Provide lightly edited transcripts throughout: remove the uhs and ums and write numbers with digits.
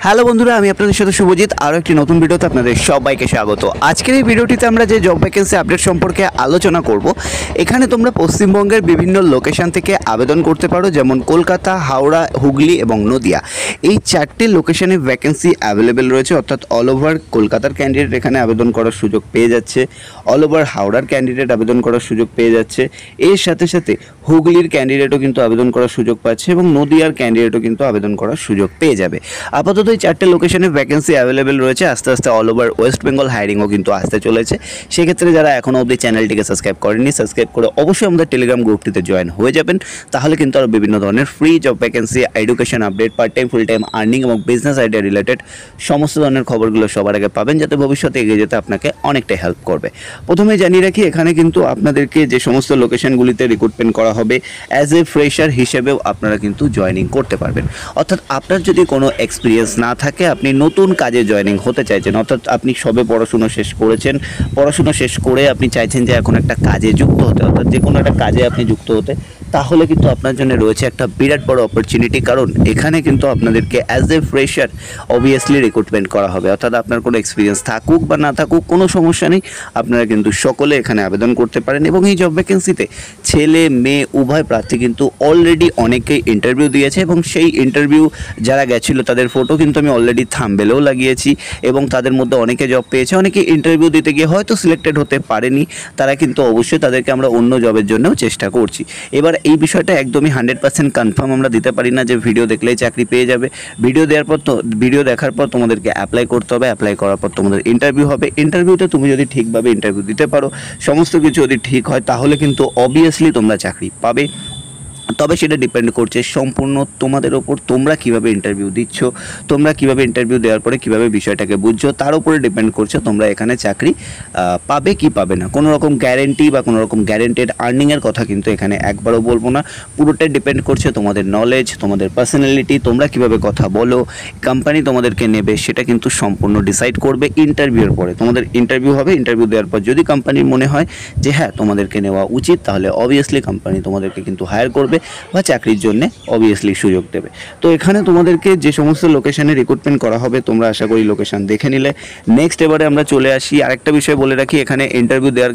Hello বন্ধুরা, আমি আপনাদের সাথে শুভজিৎ। আরও একটি নতুন ভিডিওতে আপনাদের সবাইকে স্বাগত। আজকের এই ভিডিওটিতে আমরা যে জব ভ্যাকেন্সি আপডেট সম্পর্কে আলোচনা করব, এখানে তোমরা পশ্চিমবঙ্গের বিভিন্ন লোকেশন থেকে আবেদন করতে পারো, যেমন কলকাতা, হাওড়া, হুগলি এবং নদিয়া। এই চারটি লোকেশনে ভ্যাকেন্সি অ্যাভেলেবেল রয়েছে, অর্থাৎ অল ওভার কলকাতার ক্যান্ডিডেট এখানে আবেদন করার সুযোগ পেয়ে যাচ্ছে, অল ওভার হাওড়ার ক্যান্ডিডেট আবেদন করার সুযোগ পেয়ে যাচ্ছে, এর সাথে সাথে হুগলির ক্যান্ডিডেটও কিন্তু আবেদন করার সুযোগ পাচ্ছে এবং নদিয়ার ক্যান্ডিডেটও কিন্তু আবেদন করার সুযোগ পেয়ে যাবে। আপাতত এই চারটে লোকেশনে ভ্যাকেন্সি অ্যাভেলেবেল রয়েছে। আস্তে আস্তে অল ওভার ওয়েস্ট বেঙ্গল হায়ারিংও কিন্তু আসতে চলেছে। সেক্ষেত্রে যারা এখনও অবধি চ্যানেলটিকে সাবস্ক্রাইব করেননি, সাবস্ক্রাইব করে অবশ্যই আমাদের টেলিগ্রাম গ্রুপটিতে জয়েন হয়ে যাবেন। তাহলে কিন্তু আরও বিভিন্ন ধরনের free job vacancy, education update, part time, full time earning এবং বিজনেস আইডিয়া রিলেটেড সমস্ত ধরনের খবরগুলো সবার আগে পাবেন, যাতে ভবিষ্যতে এগিয়ে যেতে আপনাকে অনেকটাই হেল্প করবে। প্রথমে জানিয়ে রাখি, এখানে কিন্তু আপনাদেরকে যে সমস্ত লোকেশনগুলিতে রিক্রুটমেন্ট করা হবে, অ্যাজ এ ফ্রেশার হিসেবেও আপনারা কিন্তু জয়েনিং করতে পারবেন। অর্থাৎ আপনার যদি কোনো এক্সপিরিয়েন্স না থাকে, আপনি নতুন কাজে জয়েনিং হতে চাইছেন, অর্থাৎ আপনি সবে পড়াশুনো শেষ করেছেন, পড়াশুনো শেষ করে আপনি চাইছেন যে এখন একটা কাজে যুক্ত হতে, অর্থাৎ যে কোনো একটা কাজে আপনি যুক্ত হতে, তাহলে কিন্তু আপনার জন্য রয়েছে একটা বিরাট বড় অপরচুনিটি। কারণ এখানে কিন্তু আপনাদেরকে as a fresher obviously recruitment করা হবে। অর্থাৎ আপনার কোনো এক্সপিরিয়েন্স থাকুক বা না থাকুক, কোনো সমস্যা নেই, আপনারা কিন্তু সকলে এখানে আবেদন করতে পারেন। এবং এই জব ভ্যাকেন্সিতে ছেলে মেয়ে উভয় প্রার্থী কিন্তু অলরেডি অনেকেই ইন্টারভিউ দিয়েছে, এবং সেই ইন্টারভিউ যারা গেছিলো তাদের ফটো কিন্তু আমি অলরেডি থাম্বনেলেও লাগিয়েছি, এবং তাদের মধ্যে অনেকে জব পেয়েছে, অনেকে ইন্টারভিউ দিতে গিয়ে হয়তো সিলেক্টেড হতে পারেনি। তারা কিন্তু অবশ্যই তাদেরকে আমরা অন্য জবের জন্যও চেষ্টা করছি। এবার এই বিষয়টা একদমই 100% কনফার্ম আমরা দিতে পারি না যে ভিডিও দেখলেই চাকরি পেয়ে যাবে। ভিডিও দেখার পর তোমাদেরকে অ্যাপ্লাই করতে হবে, অ্যাপ্লাই করার পর তোমাদের ইন্টারভিউ হবে। ইন্টারভিউতে তুমি যদি ঠিকভাবে ইন্টারভিউ দিতে পারো, সমস্ত কিছু যদি ঠিক হয়, তাহলে কিন্তু অবভিয়াসলি তোমরা চাকরি পাবে। তবে সেটা ডিপেন্ড করছে সম্পূর্ণ তোমাদের ওপর, তোমরা কিভাবে ইন্টারভিউ দিচ্ছ, তোমরা কিভাবে ইন্টারভিউ দেওয়ার পরে কিভাবে বিষয়টাকে বুঝছো, তার উপরে ডিপেন্ড করছে তোমরা এখানে চাকরি পাবে কি পাবে না। কোনো রকম গ্যারেন্টি বা কোনো রকম গ্যারেন্টেড আর্নিংয়ের কথা কিন্তু এখানে একবারও বলবো না। পুরোটাই ডিপেন্ড করছে তোমাদের নলেজ, তোমাদের পার্সোনালিটি, তোমরা কিভাবে কথা বলো, কোম্পানি তোমাদেরকে নেবে সেটা কিন্তু সম্পূর্ণ ডিসাইড করবে ইন্টারভিউর পরে। তোমাদের ইন্টারভিউ হবে, ইন্টারভিউ দেওয়ার পর যদি কোম্পানির মনে হয় যে হ্যাঁ তোমাদেরকে নেওয়া উচিত, তাহলে অবভিয়াসলি কোম্পানি তোমাদেরকে কিন্তু হায়ার করবে বা চাকরির জন্য অবভিয়াসলি সুযোগ দেবে। তো এখানে তোমাদেরকে যে সমস্ত লোকেশনে রিক্রুটমেন্ট করা হবে, তোমরা আশা করি লোকেশন দেখে নিলে। নেক্সট এবারে আমরা চলে আসি আরেকটা বিষয় বলে রাখি, এখানে ইন্টারভিউ দেওয়ার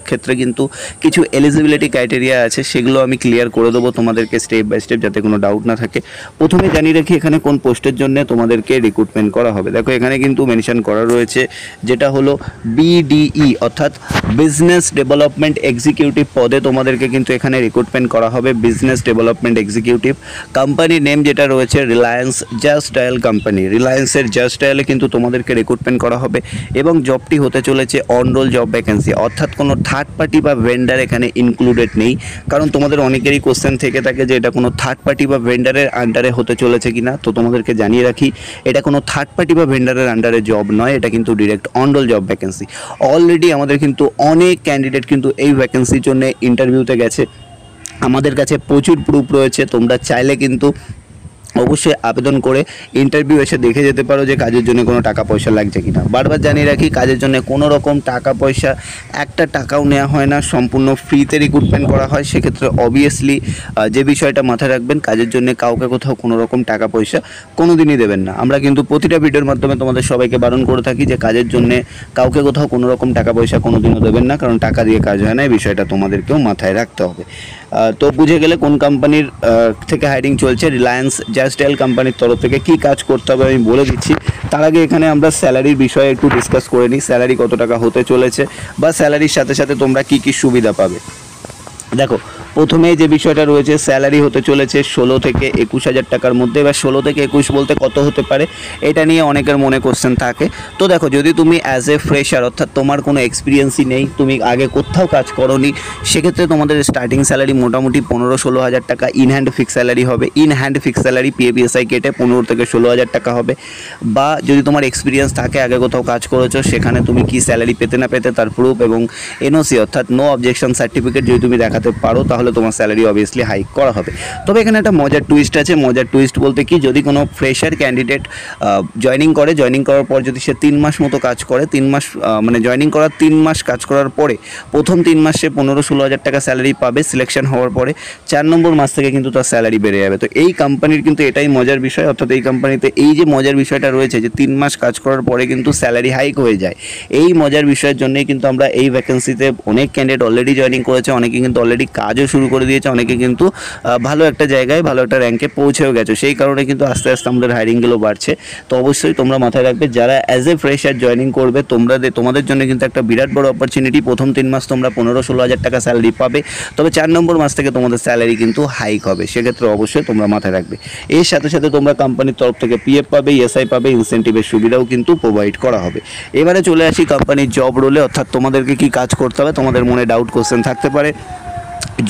ক্ষেত্রে কিন্তু কিছু এলিজিবিলিটি ক্রাইটেরিয়া আছে, সেগুলো আমি ক্লিয়ার করে দেবো তোমাদেরকে স্টেপ বাই স্টেপ, যাতে কোনো ডাউট না থাকে। প্রথমে জানিয়ে রাখি এখানে কোন পোস্টের জন্য তোমাদেরকে রিক্রুটমেন্ট করা হবে। দেখো এখানে কিন্তু মেনশন করা রয়েছে, যেটা হলো BDE অর্থাৎ বিজনেস ডেভেলপমেন্ট এক্সিকিউটিভ পদে তোমাদেরকে কিন্তু এখানে রিক্রুটমেন্ট করা হবে। Business development executive, company name যেটা রয়েছে রিলায়েন্স জাস্ট ডায়াল কোম্পানি, রিলায়েন্সের জাস্ট ডায়ালে কিন্তু তোমাদেরকে রিক্রুটমেন্ট করা হবে। এবং জবটি হতে চলেছে অন রোল জব ভ্যাকেন্সি, অর্থাৎ কোনো থার্ড পার্টি বা ভেন্ডার এখানে ইনক্লুডেড নেই। কারণ তোমাদের অনেকেরই কোশ্চেন থেকে থাকে যে এটা কোনো থার্ড পার্টি বা ভেন্ডারের আন্ডারে হতে চলেছে কিনা। তো তোমাদেরকে জানিয়ে রাখি, এটা কোনো থার্ড পার্টি বা ভেন্ডারের আন্ডারে জব নয়, এটা কিন্তু direct on roll job vacancy. Already আমাদের কিন্তু অনেক ক্যান্ডিডেট কিন্তু এই ভ্যাকেন্সির জন্য ইন্টারভিউতে গেছে, আমাদের কাছে প্রচুর প্রুফ রয়েছে। তোমরা চাইলে কিন্তু অবশ্যই আবেদন করে ইন্টারভিউ এসে দেখে যেতে পারো যে কাজের জন্য কোনো টাকা পয়সা লাগছে কিনা। বারবার জানিয়ে রাখি, কাজের জন্য কোনো রকম টাকা পয়সা একটা টাকাও নেওয়া হয় না, সম্পূর্ণ ফ্রিতে রিক্রুটমেন্ট করা হয়। সেক্ষেত্রে অবভিয়াসলি যে বিষয়টা মাথায় রাখবেন, কাজের জন্য কাউকে কোথাও কোনো রকম টাকা পয়সা কোনো দিনই দেবেন না। আমরা কিন্তু প্রতিটা ভিডিওর মাধ্যমে তোমাদের সবাইকে বারণ করে থাকি যে কাজের জন্য কাউকে কোথাও কোনো রকম টাকা পয়সা কোনো দিনও দেবেন না, কারণ টাকা দিয়ে কাজ হয় না। এই বিষয়টা তোমাদেরকেও মাথায় রাখতে হবে। তো বুঝে গেলে কোন কোম্পানির থেকে হায়ারিং চলছে, রিলায়েন্স জাস্ট ডায়াল কোম্পানির তরফ থেকে কী কাজ করতে হবে আমি বলে দিচ্ছি। তার আগে এখানে আমরা স্যালারির বিষয়ে একটু ডিসকাস করে নিই, স্যালারি কত টাকা হতে চলেছে বা স্যালারির সাথে সাথে তোমরা কী কী সুবিধা পাবে। দেখো প্রথমেই যে বিষয়টা রয়েছে, স্যালারি হতে চলেছে 16 থেকে 21,000 টাকার মধ্যে। এবার 16 থেকে 21 বলতে কত হতে পারে, এটা নিয়ে অনেকের মনে কোশ্চেন থাকে। তো দেখো, যদি তুমি অ্যাজ এ ফ্রেশার, অর্থাৎ তোমার কোনো এক্সপিরিয়েন্সই নেই, তুমি আগে কোথাও কাজ করোনি, সেক্ষেত্রে তোমাদের স্টার্টিং স্যালারি মোটামুটি 15-16 হাজার টাকা ইন হ্যান্ড ফিক্স স্যালারি হবে। In hand fix salary PFSI কেটে 15 থেকে 16 হাজার টাকা হবে। বা যদি তোমার এক্সপিরিয়েন্স থাকে, আগে কোথাও কাজ করেছো, সেখানে তুমি কি স্যালারি পেতে না পেতে তার প্রুফ এবং NOC অর্থাৎ নো অবজেকশন সার্টিফিকেট যদি তুমি দেখাতে পারো, তাহলে তাহলে তোমার স্যালারি অবভিয়াসলি হাইক করা হবে। তবে এখানে একটা মজার টুইস্ট আছে। মজার টুইস্ট বলতে কি, যদি কোনো ফ্রেশার ক্যান্ডিডেট জয়েনিং করার পর যদি সে 3 মাস মতো কাজ করে, 3 মাস মানে জয়েনিং করার 3 মাস কাজ করার পরে প্রথম 3 মাস সে 15-16 হাজার টাকা স্যালারি পাবে। সিলেকশন হওয়ার পরে 4 নম্বর মাস থেকে কিন্তু তার স্যালারি বেড়ে যাবে। তো এই কোম্পানির কিন্তু এটাই মজার বিষয়, অর্থাৎ এই কোম্পানিতে এই যে মজার বিষয়টা রয়েছে যে 3 মাস কাজ করার পরে কিন্তু স্যালারি হাইক হয়ে যায়। এই মজার বিষয়ের জন্যই কিন্তু আমরা এই ভ্যাকেন্সিতে অনেক ক্যান্ডিডেট অলরেডি জয়েনিং করেছে, অনেকে কিন্তু অলরেডি কাজও শুরু করে দিয়েছে, অনেকে কিন্তু ভালো একটা জায়গায় ভালো একটা র্যাঙ্কে পৌঁছেও গেছে। সেই কারণে কিন্তু আস্তে আস্তে আমাদের হায়ারিংগুলো বাড়ছে। তো অবশ্যই তোমরা মাথায় রাখবে, যারা অ্যাজ এ ফ্রেশার জয়েনিং করবে তোমাদের জন্য কিন্তু একটা বিরাট বড় অপরচুনিটি। প্রথম 3 মাস তোমরা 15-16 হাজার টাকা স্যালারি পাবে, তবে 4 নম্বর মাস থেকে তোমাদের স্যালারি কিন্তু হাইক হবে। সেক্ষেত্রে অবশ্যই তোমরা মাথায় রাখবে। এর সাথে সাথে তোমরা কোম্পানির তরফ থেকে পিএফ পাবে, ইএসআই পাবে, ইনসেন্টিভের সুবিধাও কিন্তু প্রোভাইড করা হবে। এবারে চলে আসি কোম্পানির জব রোলে, অর্থাৎ তোমাদেরকে কি কাজ করতে হবে। তোমাদের মনে ডাউট কোশ্চেন থাকতে পারে।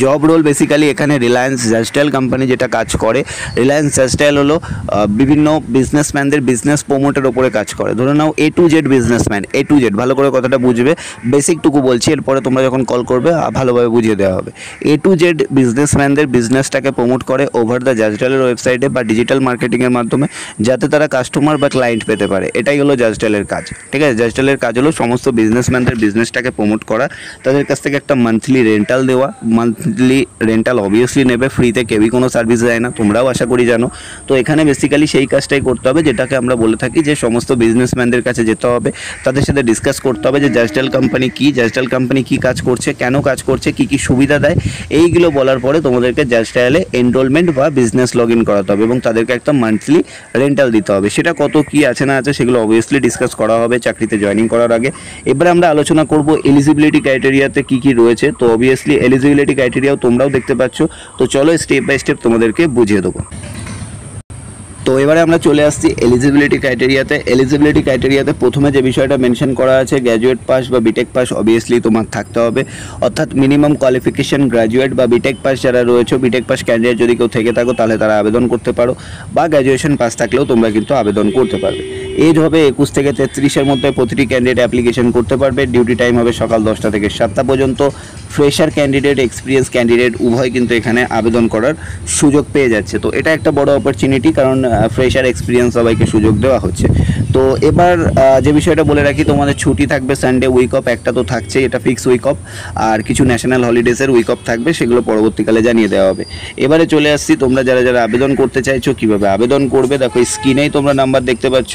জব রোল বেসিক্যালি এখানে রিলায়েন্স জাস্টাইল কোম্পানি যেটা কাজ করে, রিলায়েন্স জাস্টাইল হলো বিভিন্ন বিজনেসম্যানদের বিজনেস প্রমোটের ওপরে কাজ করে। ধরে নাও A to Z businessman, A to Z, ভালো করে কথাটা বুঝবে, বেসিকটুকু বলছি, এরপরে তোমরা যখন কল করবে ভালোভাবে বুঝিয়ে দেওয়া হবে। A to Z বিজনেসম্যানদের বিজনেসটাকে প্রমোট করে ওভার দ্য জাস্টাইলের ওয়েবসাইটে বা ডিজিটাল মার্কেটিংয়ের মাধ্যমে, যাতে তারা কাস্টমার বা ক্লায়েন্ট পেতে পারে। এটাই হলো জাস্টাইলের কাজ। ঠিক আছে, জাস্টাইলের কাজ হলো সমস্ত বিজনেসম্যানদের বিজনেসটাকে প্রমোট করা, তাদের কাছ থেকে একটা মান্থলি রেন্টাল দেওয়া। মান্থলি রেন্টাল অবভিয়াসলি নেবে, ফ্রিতে কেউই কোনো সার্ভিস দেয় না, তোমরাও আশা করি জানো। তো এখানে বেসিক্যালি সেই কাজটাই করতে হবে, যেটাকে আমরা বলে থাকি যে সমস্ত বিজনেসম্যানদের কাছে যেতে হবে, তাদের সাথে ডিসকাস করতে হবে যে জাস্টাইল কোম্পানি কী কাজ করছে, কেন কাজ করছে, কী কী সুবিধা দেয়। এইগুলো বলার পরে তোমাদেরকে জাস্টাইলে এনরোলমেন্ট বা বিজনেস লগ ইন করাতে হবে এবং তাদেরকে একটা মান্থলি রেন্টাল দিতে হবে। সেটা কত কী আছে না আছে সেগুলো অবভিয়াসলি ডিসকাস করা হবে চাকরিতে জয়েনিং করার আগে। এবারে আমরা আলোচনা করব এলিজিবিলিটি ক্রাইটেরিয়াতে কী কী রয়েছে। তো অবভিয়াসলি এলিজিবিলিটি ক্রাইটেরিয়াও তোমরাও দেখতে পাচ্ছ। তো চলো স্টেপ বাই স্টেপ তোমাদেরকে বুঝিয়ে দেবো। তো এবারে আমরা চলে আসছি এলিজিবিলিটি ক্রাইটেরিয়াতে প্রথমে যে বিষয়টা মেনশন করা আছে, গ্র্যাজুয়েট পাস বা বিটেক পাস অবভিয়াসলি তোমার থাকতে হবে। অর্থাৎ মিনিমাম কোয়ালিফিকেশন গ্র্যাজুয়েট বা বিটেক পাস যারা রয়েছে, বিটেক পাস ক্যান্ডিডেট যদি কেউ থেকে থাকো তাহলে তারা আবেদন করতে পারো, বা গ্র্যাজুয়েশন পাস থাকলেও তোমরা কিন্তু আবেদন করতে পারবে। এজ হবে 21 থেকে 33-এর মধ্যে প্রতিটি ক্যান্ডিডেট অ্যাপ্লিকেশন করতে পারবে। ডিউটি টাইম হবে সকাল 10টা থেকে 7টা পর্যন্ত। ফ্রেশার ক্যান্ডিডেট, এক্সপিরিয়েন্স ক্যান্ডিডেট উভয় কিন্তু এখানে আবেদন করার সুযোগ পেয়ে যাচ্ছে। তো এটা একটা বড় অপরচুনিটি, কারণ ফ্রেশার এক্সপিরিয়েন্স সবাইকে সুযোগ দেওয়া হচ্ছে। তো এবার যে বিষয়টা বলে রাখি, তোমাদের ছুটি থাকবে সানডে উইক অফ একটা তো থাকছেই, এটা ফিক্স উইক অফ, আর কিছু ন্যাশনাল হলিডেজের উইক অফ থাকবে, সেগুলো পরবর্তীকালে জানিয়ে দেওয়া হবে। এবারে চলে আসছি তোমরা যারা আবেদন করতে চাইছো কীভাবে আবেদন করবে। দেখো স্ক্রিনেই তোমরা নাম্বার দেখতে পাচ্ছ,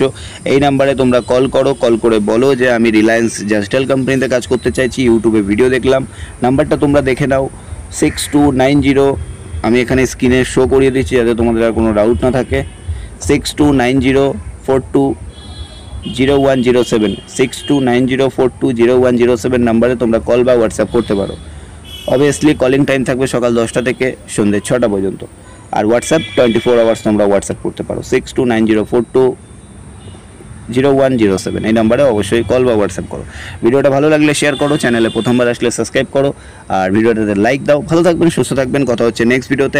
এই নাম্বারে তোমরা কল করো, কল করে বলো যে আমি রিলায়েন্স জাস্টাইল কোম্পানিতে কাজ করতে চাইছি, ইউটিউবে ভিডিও দেখলাম। নাম্বারটা তোমরা দেখে নাও 6290, আমি এখানে স্ক্রিনে শো করিয়ে দিচ্ছি যাতে তোমাদের আর কোনো ডাউট না থাকে। 6290420107, 6290420107 নাম্বারে তোমরা কল বা হোয়াটসঅ্যাপ করতে পারো। অবভিয়াসলি কলিং টাইম থাকবে সকাল 10টা থেকে সন্ধ্যে 6টা পর্যন্ত, আর হোয়াটসঅ্যাপ 24 আওয়ার্স তোমরা হোয়াটসঅ্যাপ করতে পারো। 6290420107 এই নাম্বারে অবশ্যই কল বা হোয়াটসঅ্যাপ করো। ভিডিওটা ভালো লাগলে শেয়ার করো, চ্যানেলে প্রথমবার আসলে সাবস্ক্রাইব করো, আর ভিডিওটাতে লাইক দাও। ভালো থাকবেন, সুস্থ থাকবেন, কথা হচ্ছে নেক্সট ভিডিওতে।